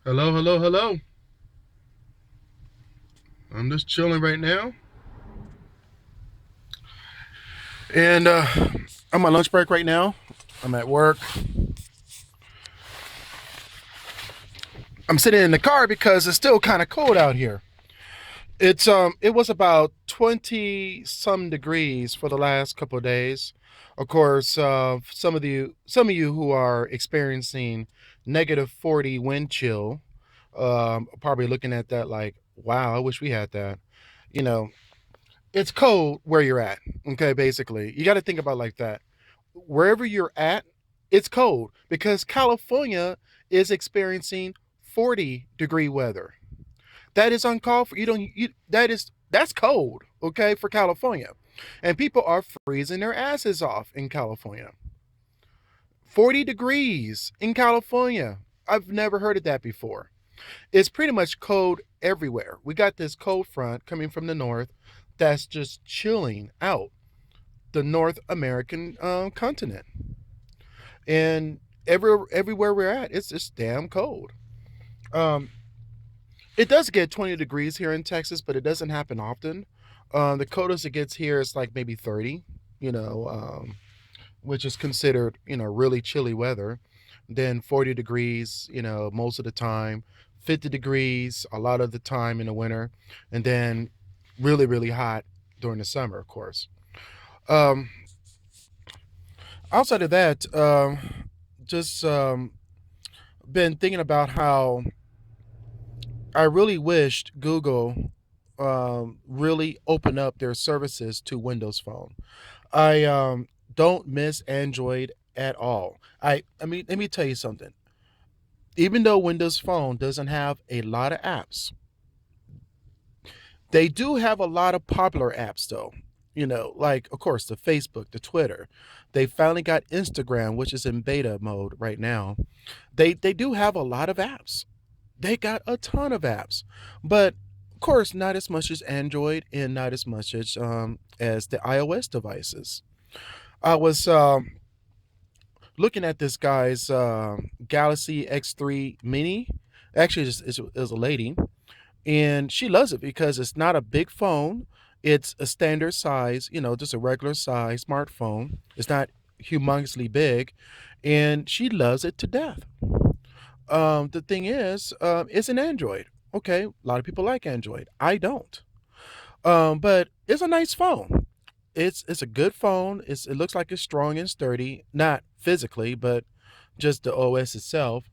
Hello, hello, hello. I'm just chilling right now. And I'm on lunch break right now. I'm at work. I'm sitting in the car because it's still kind of cold out here. It was about 20 some degrees for the last couple of days. Of course, some of you who are experiencing -40 wind chill, probably looking at that like, wow, I wish we had that. You know, it's cold where you're at. Okay, basically, you got to think about it like that. Wherever you're at, it's cold because California is experiencing 40-degree weather. That is uncalled for. You don't. That's cold. Okay, for California, and people are freezing their asses off in California. 40 degrees in California. I've never heard of that before. It's pretty much cold everywhere. We got this cold front coming from the north that's just chilling out the North American continent. And everywhere we're at, it's just damn cold. Um, it does get 20 degrees here in Texas, but it doesn't happen often. The coldest it gets here is like maybe 30, you know, which is considered, really chilly weather. Then 40 degrees, most of the time, 50 degrees a lot of the time in the winter, and then really, really hot during the summer, of course. Um, Outside of that, just been thinking about how I really wished Google really opened up their services to Windows Phone. I don't miss Android at all. I mean, let me tell you something. Even though Windows Phone doesn't have a lot of apps, they do have a lot of popular apps though. Like of course the Facebook, the Twitter. They finally got Instagram, which is in beta mode right now. They do have a lot of apps. They got a ton of apps, but of course not as much as Android and not as much as the iOS devices. I was looking at this guy's Galaxy X3 Mini. Actually, it's a lady, and she loves it because it's not a big phone. It's a standard size, just a regular size smartphone. It's not humongously big, and she loves it to death. The thing is, it's an Android. Okay, a lot of people like Android. I don't. But it's a nice phone. It's a good phone. It looks like it's strong and sturdy, not physically, but just the OS itself.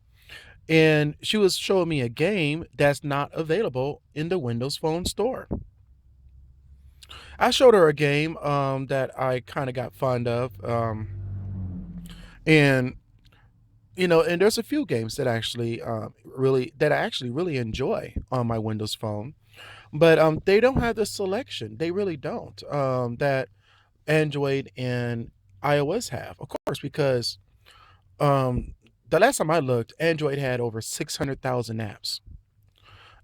And she was showing me a game that's not available in the Windows Phone store. I showed her a game that I kind of got fond of, and and there's a few games that I actually really enjoy on my Windows Phone, but they don't have the selection. They really don't. That Android and iOS have, of course, because um, the last time I looked, Android had over 600,000 apps,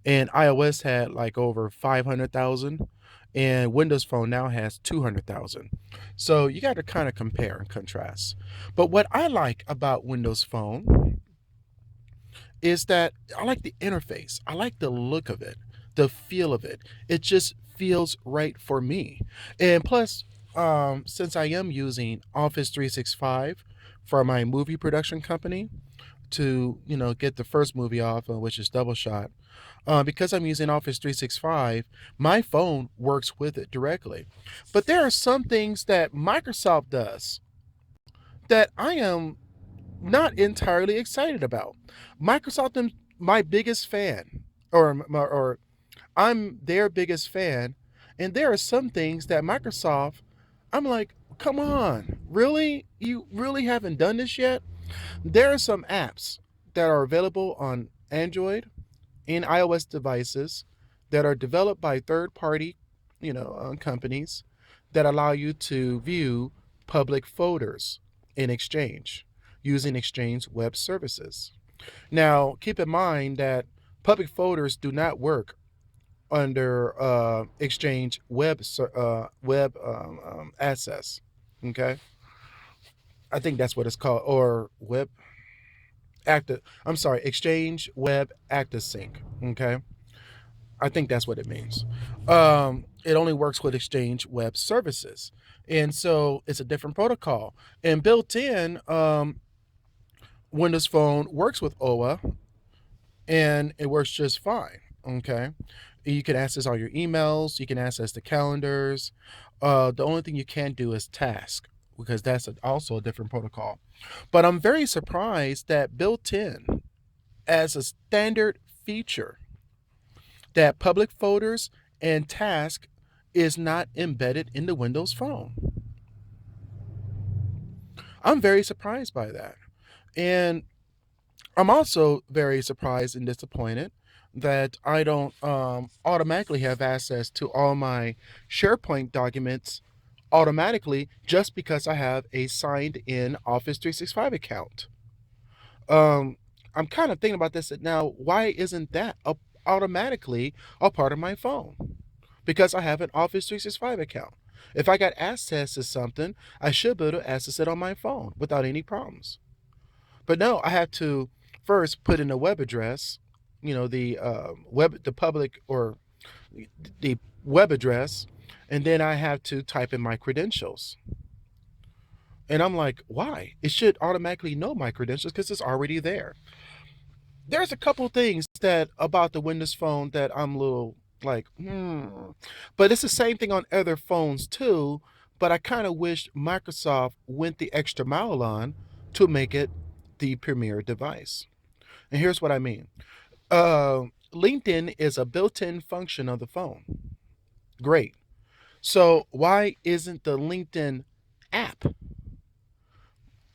and iOS had like over 500,000, and Windows Phone now has 200,000. So you got to kind of compare and contrast. But what I like about Windows Phone is that I like the interface. I like the look of it, the feel of it. It just feels right for me. And plus, since I am using Office 365 for my movie production company to, get the first movie off, which is Double Shot, because I'm using Office 365, my phone works with it directly. But there are some things that Microsoft does that I am not entirely excited about. Microsoft is my biggest fan, or I'm their biggest fan, and there are some things that Microsoft, I'm like, come on, really? You really haven't done this yet? There are some apps that are available on Android and iOS devices that are developed by third-party, companies that allow you to view public folders in Exchange using Exchange web services. Now, keep in mind that public folders do not work under Exchange web access. Okay, I think that's what it's called, or web. Active. I'm sorry, Exchange Web Active Sync. Okay, I think that's what it means. It only works with Exchange Web Services, and so it's a different protocol. And built in, Windows Phone works with OA, and it works just fine. Okay, you can access all your emails, you can access the calendars. The only thing you can't do is task, because that's also a different protocol. But I'm very surprised that built in as a standard feature, that public folders and task is not embedded in the Windows Phone. I'm very surprised by that. And I'm also very surprised and disappointed that I don't automatically have access to all my SharePoint documents automatically just because I have a signed in Office 365 account. Um, I'm kind of thinking about this now. Why isn't that automatically a part of my phone? Because I have an Office 365 account. If I got access to something, I should be able to access it on my phone without any problems. But no, I have to first put in a web address, the public, or the web address, and then I have to type in my credentials. And I'm like, why? It should automatically know my credentials because it's already there. There's a couple things that about the Windows Phone that I'm a little like, But it's the same thing on other phones too. But I kind of wish Microsoft went the extra mile on to make it the premier device. And here's what I mean. Uh, LinkedIn is a built-in function of the phone. Great. So why isn't the LinkedIn app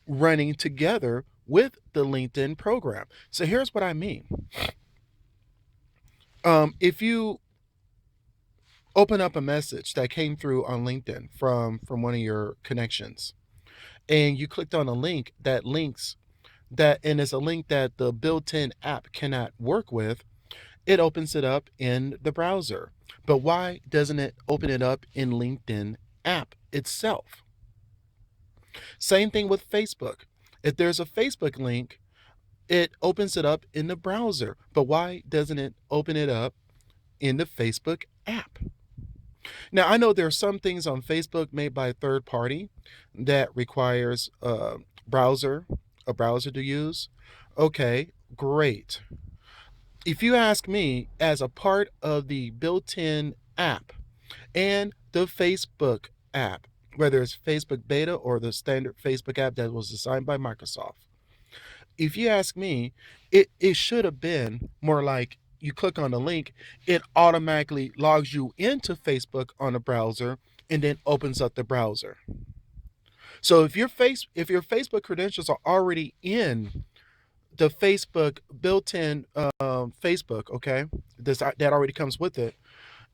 running together with the LinkedIn program? So here's what I mean. If you open up a message that came through on LinkedIn from one of your connections, and you clicked on a link that links that, and it's a link that the built-in app cannot work with, it opens it up in the browser. But why doesn't it open it up in LinkedIn app itself? Same thing with Facebook. If there's a Facebook link, it opens it up in the browser. But why doesn't it open it up in the Facebook app? Now, I know there are some things on Facebook made by a third party that requires browser, a browser to use. Okay, great. If you ask me, as a part of the built-in app and the Facebook app, whether it's Facebook beta or the standard Facebook app that was designed by Microsoft, if you ask me, it should have been more like you click on the link, it automatically logs you into Facebook on a browser and then opens up the browser. So if your Facebook credentials are already in the Facebook built-in Facebook, okay, that already comes with it,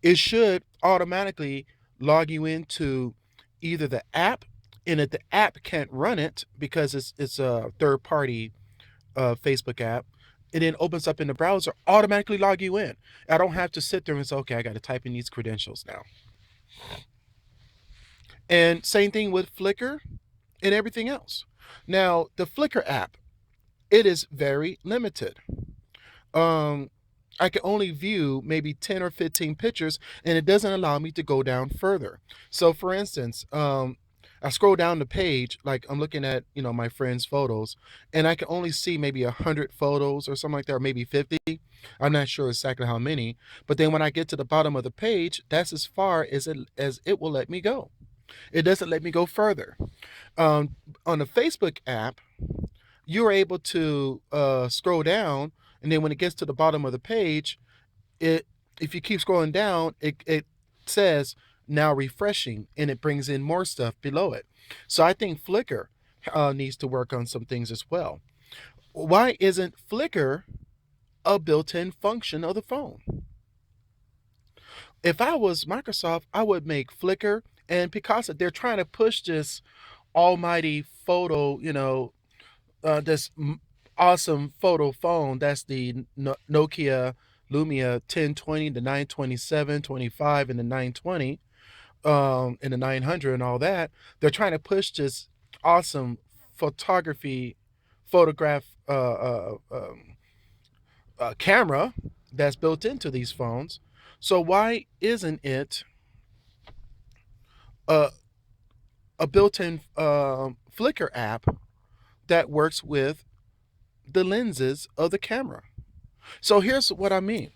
it should automatically log you into either the app, and if the app can't run it because it's a third party Facebook app, it then opens up in the browser, automatically log you in. I don't have to sit there and say, okay, I got to type in these credentials now. And same thing with Flickr and everything else. Now, the Flickr app, it is very limited. Um, I can only view maybe 10 or 15 pictures, and it doesn't allow me to go down further. So, for instance, I scroll down the page, like I'm looking at, my friends' photos, and I can only see maybe 100 photos or something like that, or maybe 50. I'm not sure exactly how many. But then when I get to the bottom of the page, that's as far as it will let me go. It doesn't let me go further. Um, on the Facebook app, you're able to scroll down, and then when it gets to the bottom of the page, it if you keep scrolling down, it says now refreshing, and it brings in more stuff below it. So I think Flickr needs to work on some things as well. Why isn't Flickr a built-in function of the phone? If I was Microsoft, I would make Flickr, and because they're trying to push this almighty photo, this awesome photo phone. That's the Nokia Lumia 1020, the 927, 25, and the 920, and the 900 and all that. They're trying to push this awesome photography photograph camera that's built into these phones. So why isn't it a, a built-in Flickr app that works with the lenses of the camera? So here's what I mean.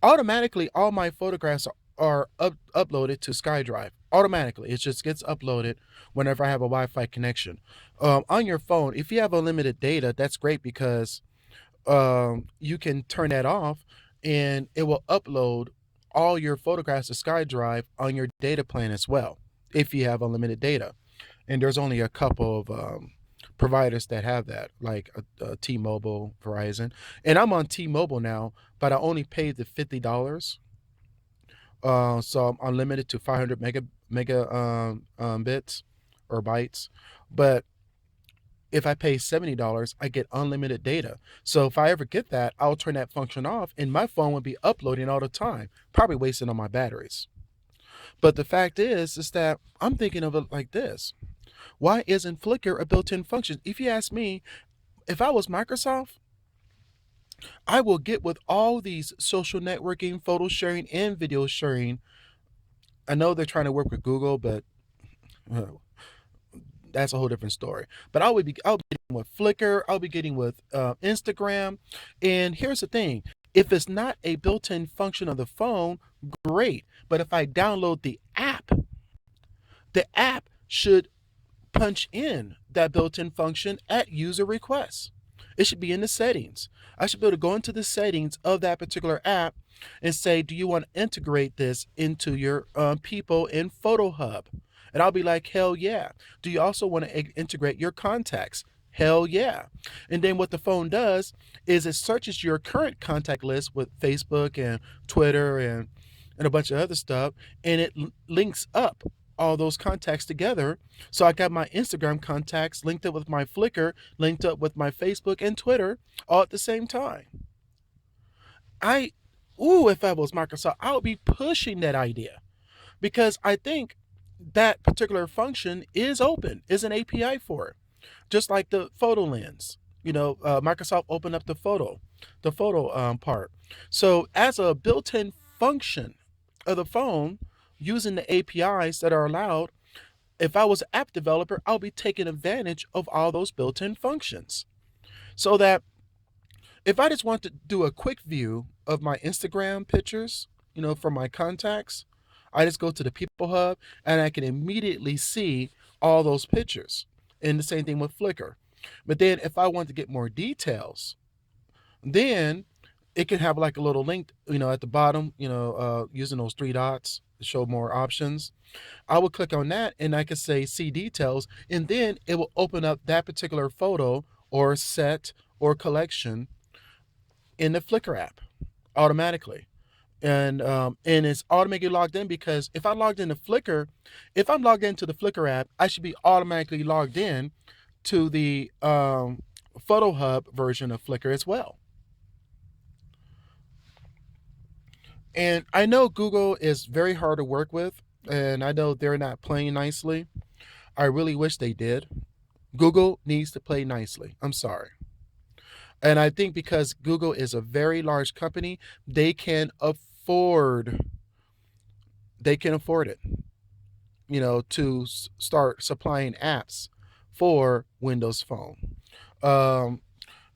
Automatically, all my photographs are uploaded to SkyDrive. Automatically, it just gets uploaded whenever I have a Wi-Fi connection. On your phone, if you have unlimited data, that's great because you can turn that off and it will upload all your photographs to SkyDrive on your data plan as well, if you have unlimited data. And there's only a couple of providers that have that, like T-Mobile, Verizon, and I'm on T-Mobile now, but I only paid the $50, so I'm unlimited to 500 bits or bytes. But if I pay $70, I get unlimited data. So if I ever get that, I'll turn that function off, and my phone would be uploading all the time, probably wasting on my batteries. But the fact is that I'm thinking of it like this. Why isn't Flickr a built-in function? If you ask me, if I was Microsoft, I will get with all these social networking, photo sharing, and video sharing. I know they're trying to work with Google, but uh, that's a whole different story. But I'll be getting with Flickr, I'll be getting with Instagram, and here's the thing: if it's not a built-in function of the phone, great. But if I download the app should punch in that built-in function at user request. It should be in the settings. I should be able to go into the settings of that particular app and say, do you want to integrate this into your people in Photo Hub? And I'll be like, hell yeah. Do you also want to integrate your contacts? Hell yeah. And then what the phone does is it searches your current contact list with Facebook and Twitter and a bunch of other stuff, and it links up all those contacts together. So I got my Instagram contacts linked up with my Flickr, linked up with my Facebook and Twitter all at the same time. I, if I was Microsoft, I would be pushing that idea because I think that particular function is open, is an API for it, just like the photo lens. Microsoft opened up the photo part. So as a built-in function of the phone, using the APIs that are allowed, if I was an app developer, I'll be taking advantage of all those built-in functions. So that if I just want to do a quick view of my Instagram pictures, from my contacts, I just go to the People Hub and I can immediately see all those pictures. And the same thing with Flickr. But then if I want to get more details, then it can have like a little link, at the bottom, using those three dots to show more options. I will click on that and I can say see details, and then it will open up that particular photo or set or collection in the Flickr app automatically. And it's automatically logged in because if I logged into Flickr, if I'm logged into the Flickr app, I should be automatically logged in to the Photo Hub version of Flickr as well. And I know Google is very hard to work with, and I know they're not playing nicely. I really wish they did. Google needs to play nicely. I'm sorry. And I think because Google is a very large company, they can afford it, to start supplying apps for Windows Phone. Um,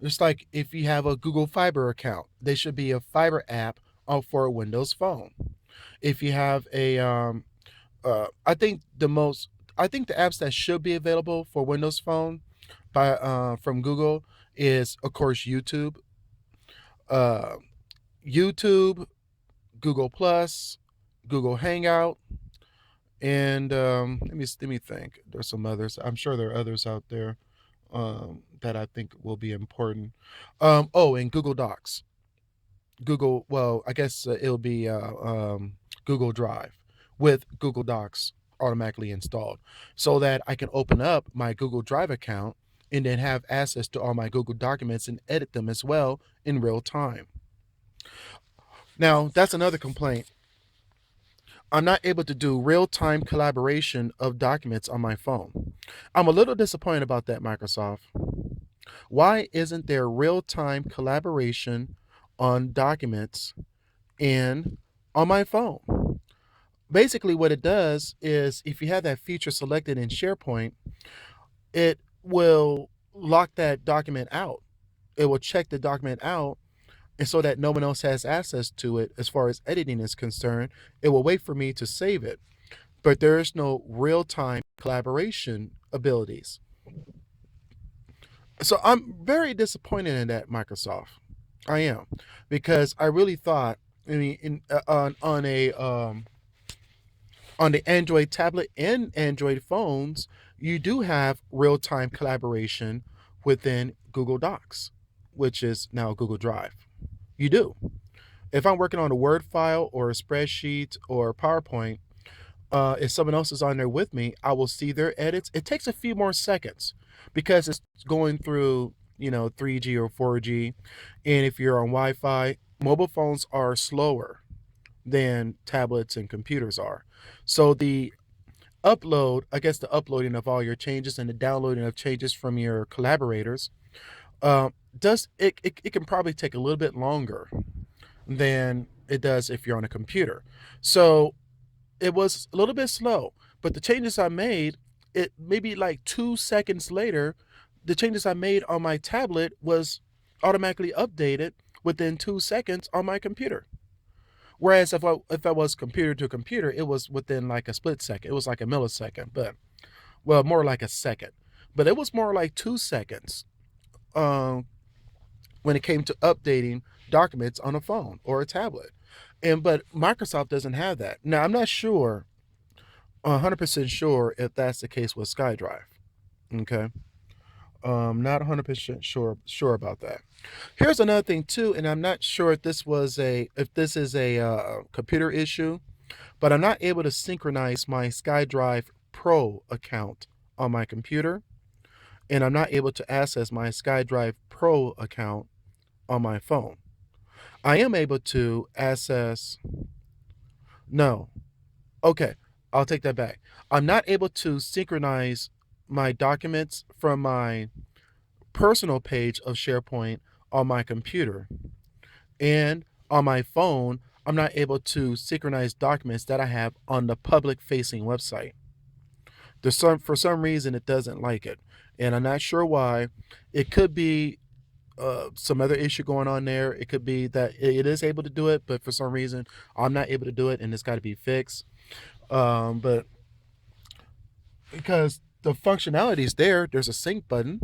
it's like if you have a Google Fiber account, there should be a Fiber app for a Windows Phone. If you have I think the apps that should be available for Windows Phone by from Google is of course uh, YouTube, Google Plus, Google Hangout, and let me think. There's some others. I'm sure there are others out there that I think will be important. And Google Docs. Well, I guess it'll be Google Drive with Google Docs automatically installed so that I can open up my Google Drive account and then have access to all my Google documents and edit them as well in real time. Now, that's another complaint. I'm not able to do real time collaboration of documents on my phone. I'm a little disappointed about that, Microsoft. Why isn't there real-time collaboration on documents in on my phone? Basically, what it does is if you have that feature selected in SharePoint, it will lock that document out. It will check the document out, and so that no one else has access to it as far as editing is concerned. It will wait for me to save it, but there is no real-time collaboration abilities. So I'm very disappointed in that, Microsoft. I am, because I really thought, I mean, on the Android tablet and Android phones, you do have real time collaboration within Google Docs, which is now Google Drive. You do. If I'm working on a Word file or a spreadsheet or PowerPoint, if someone else is on there with me, I will see their edits. It takes a few more seconds because it's going through, 3G or 4G. And if you're on Wi Fi, mobile phones are slower than tablets and computers are. So I guess the uploading of all your changes and the downloading of changes from your collaborators, does it can probably take a little bit longer than it does if you're on a computer. So it was a little bit slow, but the changes I made, it maybe like 2 seconds later, the changes I made on my tablet was automatically updated within 2 seconds on my computer. Whereas if I was computer to computer, it was within like a split second. It was like a millisecond, but well, more like a second. But it was more like 2 seconds um, when it came to updating documents on a phone or a tablet. And but Microsoft doesn't have that. Now I'm not sure, 100% sure if that's the case with SkyDrive. Okay, not 100% sure about that. Here's another thing too, and I'm not sure if this is a computer issue, but I'm not able to synchronize my SkyDrive Pro account on my computer, and I'm not able to access my SkyDrive Pro account on my phone. I am able to access. No, okay, I'll take that back. I'm not able to synchronize my documents from my personal page of SharePoint on my computer. And on my phone, I'm not able to synchronize documents that I have on the public facing website. For some reason it doesn't like it. And I'm not sure why. It could be some other issue going on there. It could be that it is able to do it, but for some reason I'm not able to do it and it's got to be fixed. But because the functionality is there, there's a sync button,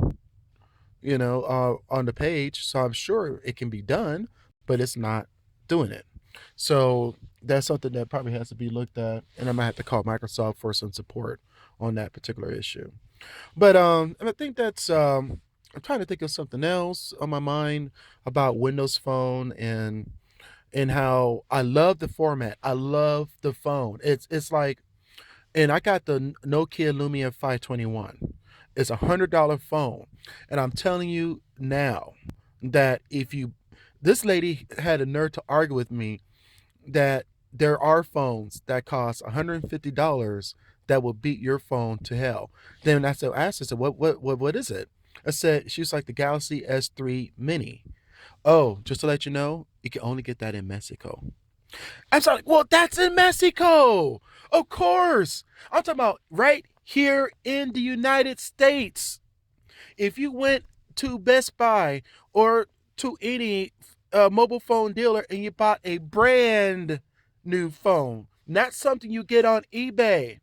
on the page. So I'm sure it can be done, but it's not doing it. So that's something that probably has to be looked at, and I might have to call Microsoft for some support on that particular issue. But and I think that's I'm trying to think of something else on my mind about Windows Phone and how I love the format. I love the phone. It's like, and I got the Nokia Lumia 521. It's $100 phone, and I'm telling you now that if you, this lady had a nerve to argue with me that there are phones that cost $150 that will beat your phone to hell. Then I asked her, I said, what is it? I said, she was like the Galaxy S3 Mini. Oh, just to let you know, you can only get that in Mexico. I'm sorry, well, that's in Mexico. Of course. I'm talking about right here in the United States. If you went to Best Buy or to any mobile phone dealer and you bought a brand new phone, not something you get on eBay,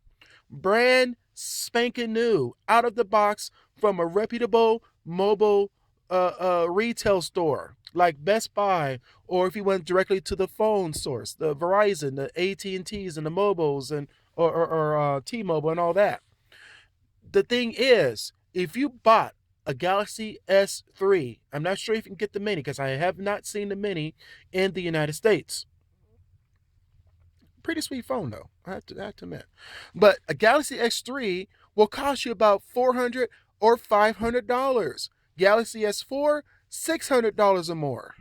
brand spanking new, out of the box from a reputable mobile retail store like Best Buy, or if you went directly to the phone source, the Verizon, the AT&Ts, and the mobiles, and or T-Mobile and all that. The thing is, if you bought a Galaxy S3, I'm not sure if you can get the Mini because I have not seen the Mini in the United States. Pretty sweet phone though, I have to admit. But a Galaxy S3 will cost you about $400 or $500. Galaxy S4, $600 or more.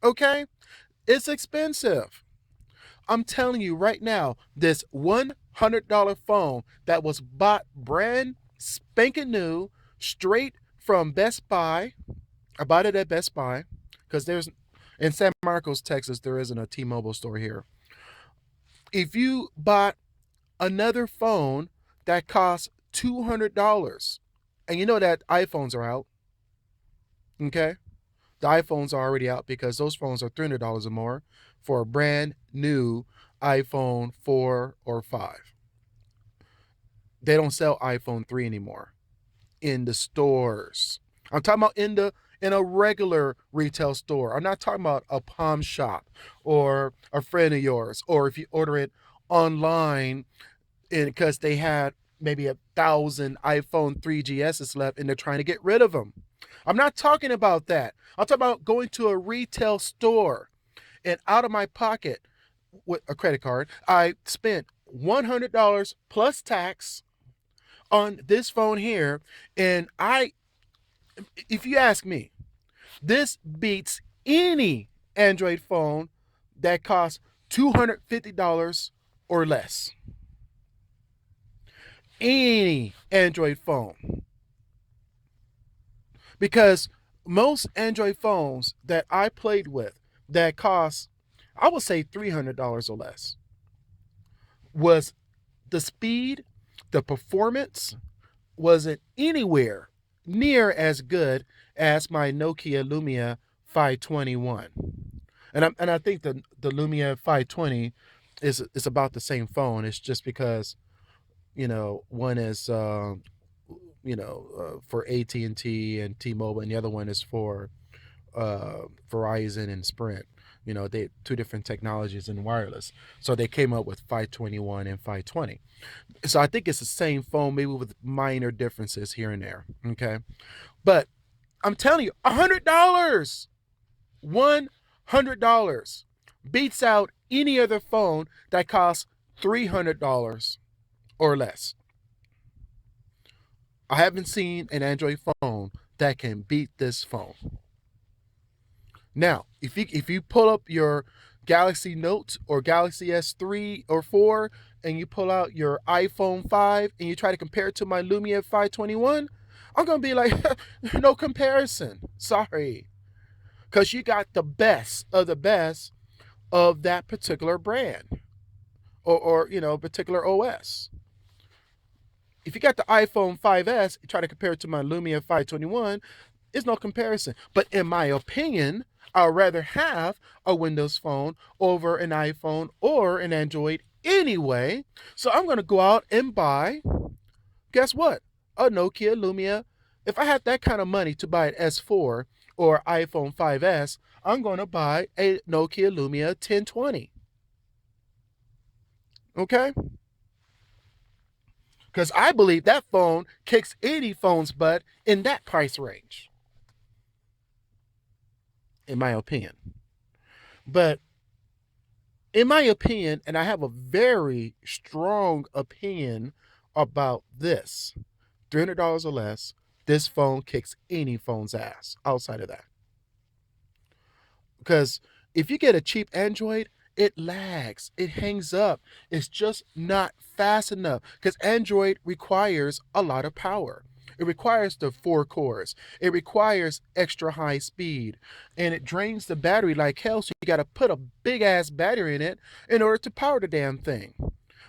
Okay, it's expensive. I'm telling you right now, this $100 phone that was bought brand spanking new, straight from Best Buy. I bought it at Best Buy because there's in San Marcos, Texas, there isn't a T-Mobile store here. If you bought another phone that costs $200, and you know that iPhones are out, okay? The iPhones are already out because those phones are $300 or more for a brand new iPhone 4 or 5. They don't sell iPhone 3 anymore in the stores. I'm talking about in a regular retail store. I'm not talking about a palm shop or a friend of yours, or if you order it online because they had maybe 1,000 iPhone 3GSs left and they're trying to get rid of them. I'm not talking about that. I'm talking about going to a retail store and out of my pocket with a credit card, I spent $100 plus tax on this phone here. And if you ask me, this beats any Android phone that costs $250 or less. Any Android phone. Because most Android phones that I played with that cost, I would say $300 or less, was the speed, the performance wasn't anywhere near as good as my Nokia Lumia 521. And I think the Lumia 520 is about the same phone. It's just because one is for AT&T and T-Mobile, and the other one is for Verizon and Sprint. They two different technologies in wireless. So they came up with 521 and 520. So I think it's the same phone, maybe with minor differences here and there. Okay. But I'm telling you, $100, $100 beats out any other phone that costs $300 or less. I haven't seen an Android phone that can beat this phone. Now, if you pull up your Galaxy Note or Galaxy S3 or 4 and you pull out your iPhone 5 and you try to compare it to my Lumia 521, I'm going to be like, no comparison. Sorry. Because you got the best of the best of that particular brand or particular OS. If you got the iPhone 5S, you try to compare it to my Lumia 521, it's no comparison. But in my opinion, I'd rather have a Windows phone over an iPhone or an Android anyway. So I'm going to go out and buy, guess what? A Nokia Lumia. If I had that kind of money to buy an S4 or iPhone 5S, I'm going to buy a Nokia Lumia 1020. Okay? Because I believe that phone kicks any phone's butt in that price range, in my opinion. But in my opinion, and I have a very strong opinion about this, $300 or less, this phone kicks any phone's ass outside of that. Because if you get a cheap Android, it lags, it hangs up, it's just not fast enough because Android requires a lot of power. It requires the 4 cores, it requires extra high speed, and it drains the battery like hell. So you got to put a big ass battery in it in order to power the damn thing.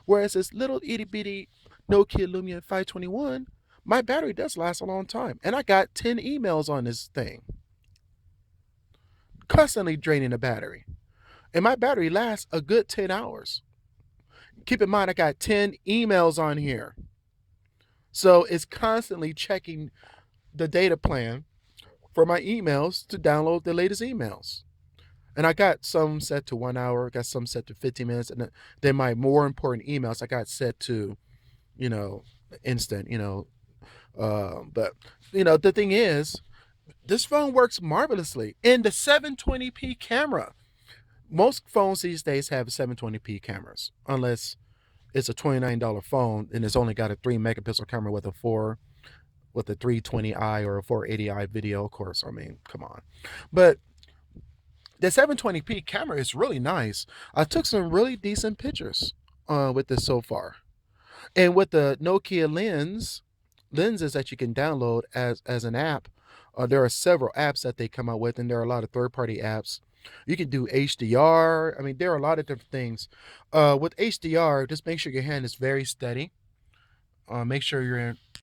Whereas this little itty bitty Nokia Lumia 521, my battery does last a long time. And I got 10 emails on this thing, constantly draining the battery. And my battery lasts a good 10 hours. Keep in mind, I got 10 emails on here. So it's constantly checking the data plan for my emails to download the latest emails. And I got some set to 1 hour, got some set to 15 minutes. And then my more important emails, I got set to, instant, but, the thing is, this phone works marvelously in the 720p camera. Most phones these days have 720p cameras, unless it's a $29 phone and it's only got a 3 megapixel camera with a 320i or a 480i video. Of course, I mean, come on. But the 720p camera is really nice. I took some really decent pictures with this so far. And with the Nokia lens, lenses that you can download as an app. There are several apps that they come out with, and there are a lot of third-party apps. You can do HDR. I mean, there are a lot of different things. With HDR, just make sure your hand is very steady. Make sure you're in